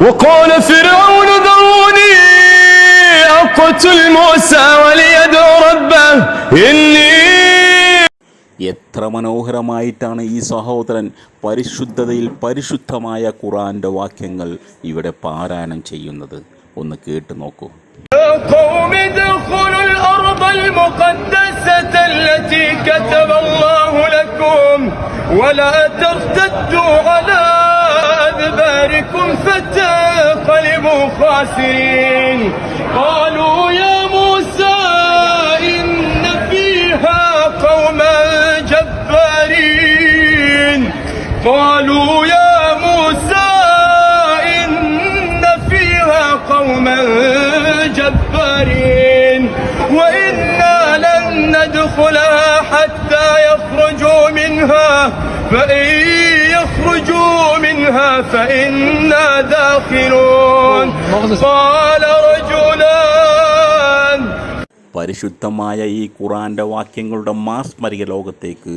وقال فرعون ذروني أقتل موسى وليدعو ربه إني. എത്ര മനോഹരമായിട്ടാണ് ഈ സഹോദരൻ പരിശുദ്ധതയിൽ പരിശുദ്ധമായ ഖുർആന്റെ വാക്യങ്ങൾ ഇവിടെ പാരായണം ചെയ്യുന്നത്. ഒന്ന് കേട്ടു നോക്കൂ. قوم ادخلوا الأرض المقدسة التي كتب الله لكم ولا ترتدوا على أدباركم فتنقلبوا خاسرين. قالوا يا موسى إن فيها قوما جبارين. قالوا يا موسى إن فيها قوما جبارين وإنا لن ندخلها حتى يخرجوا منها فإن يخرجوا منها فإنا داخلون. قال رجلان. പരിശുദ്ധമായ ഈ ഖുർആന്റെ വാക്യങ്ങളുടെ മാസ്മരിക ലോകത്തേക്ക്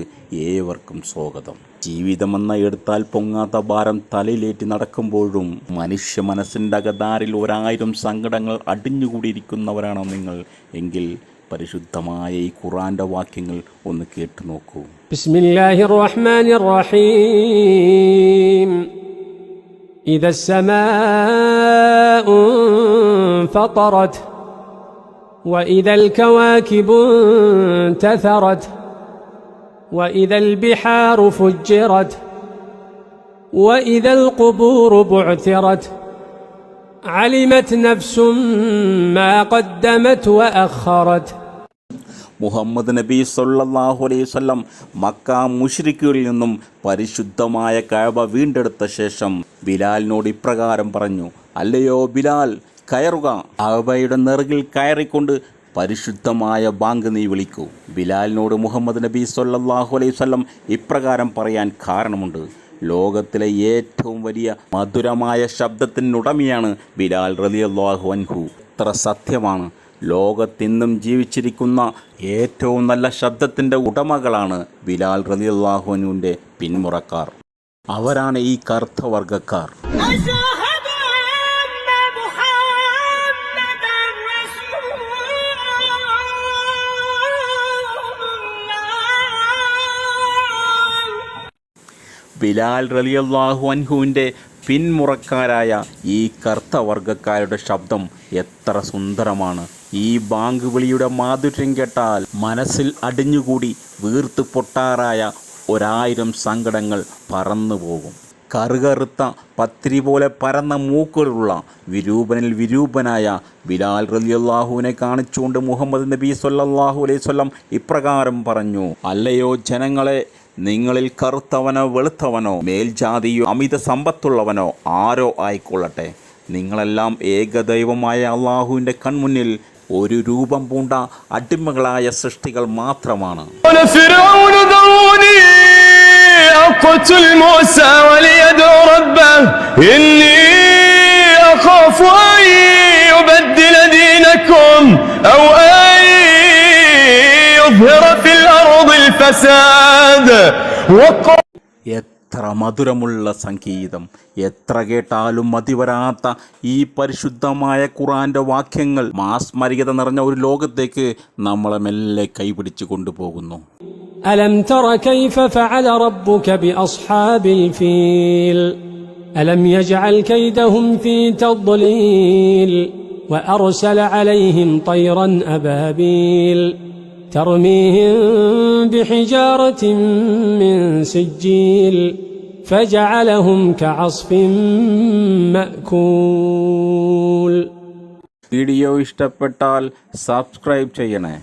ഏവർക്കും സ്വാഗതം. ജീവിതമെന്ന എടുത്താൽ പൊങ്ങാത്ത ഭാരം തലയിലേറ്റി നടക്കുമ്പോഴും മനുഷ്യ മനസ്സിൻ്റെ അകതാരിൽ 1000 സങ്കടങ്ങൾ അടിഞ്ഞുകൂടിയിരിക്കുന്നവരാണോ നിങ്ങൾ എങ്കിൽ പരിശുദ്ധമായ ഈ ഖുർആന്റെ വാക്യങ്ങൾ ഒന്ന് കേട്ടു നോക്കൂ. ബിസ്മില്ലാഹിർ റഹ്മാനിർ റഹീം. ഇദാ സമാഉ ഫതറത് وإذا الكواكب انتثرت وإذا البحار فجرت وإذا القبور بعثرت علمت نفس ما قدمت وأخرت. മുഹമ്മദ് നബി സല്ലല്ലാഹു അലൈഹി വസല്ലം മക്ക മുശ്രിക്കുകളിൽ നിന്നും പരിശുദ്ധമായ കഅബ വീണ്ടെടുത്ത ശേഷം ബിലാലിനോട് ഇപ്രകാരം പറഞ്ഞു. അല്ലയോ ബിലാൽ, കയറുക. കഅബയുടെ നെറുകിൽ കയറിക്കൊണ്ട് പരിശുദ്ധമായ ബാങ്ക് നീ വിളിക്കൂ. ബിലാലിനോട് മുഹമ്മദ് നബി സല്ലല്ലാഹു അലൈഹി വസല്ലം ഇപ്രകാരം പറയാൻ കാരണമുണ്ട്. ലോകത്തിലെ ഏറ്റവും വലിയ മധുരമായ ശബ്ദത്തിനുടമയാണ് ബിലാൽ റളിയല്ലാഹു അൻഹു. എത്ര സത്യമാണ്. ലോകത്തിന്നും ജീവിച്ചിരിക്കുന്ന ഏറ്റവും നല്ല ശബ്ദത്തിൻ്റെ ഉടമകളാണ് ബിലാൽ റളിയല്ലാഹു അൻഹുവിൻ്റെ പിന്മുറക്കാർ. അവരാണ് ഈ കറുത്ത വർഗ്ഗക്കാർ. ബിലാൽ റളിയല്ലാഹു അൻഹുവിൻ്റെ പിന്മുറക്കാരായ ഈ കറുത്ത വർഗ്ഗക്കാരുടെ ശബ്ദം എത്ര സുന്ദരമാണ്. ഈ ബാങ്ക് വിളിയുടെ മാധുര്യം കേട്ടാൽ മനസ്സിൽ അടിഞ്ഞുകൂടി വീർത്ത് പൊട്ടാറായ 1000 സങ്കടങ്ങൾ പറന്നു പോകും. കറുകറുത്ത പത്തിരി പോലെ പരന്ന മൂക്കുകളുള്ള വിരൂപനായ ബിലാൽ റളിയല്ലാഹുവിനെ കാണിച്ചുകൊണ്ട് മുഹമ്മദ് നബി സല്ലല്ലാഹു അലൈഹി വസല്ലം ഇപ്രകാരം പറഞ്ഞു. അല്ലയോ ജനങ്ങളെ, നിങ്ങളിൽ കറുത്തവനോ വെളുത്തവനോ മേൽജാതിയോ അമിത സമ്പത്തുള്ളവനോ ആരോ ആയിക്കൊള്ളട്ടെ, നിങ്ങളെല്ലാം ഏകദൈവമായ അള്ളാഹുവിൻ്റെ കൺമുന്നിൽ ഒരു രൂപം പൂണ്ട അടിമകളായ സൃഷ്ടികൾ മാത്രമാണ്. എത്ര മധുരമുള്ള സംഗീതം, എത്ര കേട്ടാലും മതിവരാത്ത ഈ പരിശുദ്ധമായ ഖുർആന്റെ വാക്യങ്ങൾ മാസ്മരികത നിറഞ്ഞ ഒരു ലോകത്തേക്ക് നമ്മളെ മെല്ലെ കൈപിടിച്ചു കൊണ്ടുപോകുന്നു. അലം തറ കൈഫ ഫഅല റബ്ബുക ബിഅസ്ഹാബിൽ ഫീൽ അലം യജ്അൽ കൈദഹും ഫീ തദ്ലീൽ വഅർസല അലൈഹിം തയ്റൻ അബാബീൽ ترميهم بحجارة من سجيل فجعلهم كعصف مأكول. വീഡിയോ ഇഷ്ടപ്പെട്ടാൽ സബ്സ്ക്രൈബ് ചെയ്യണേ.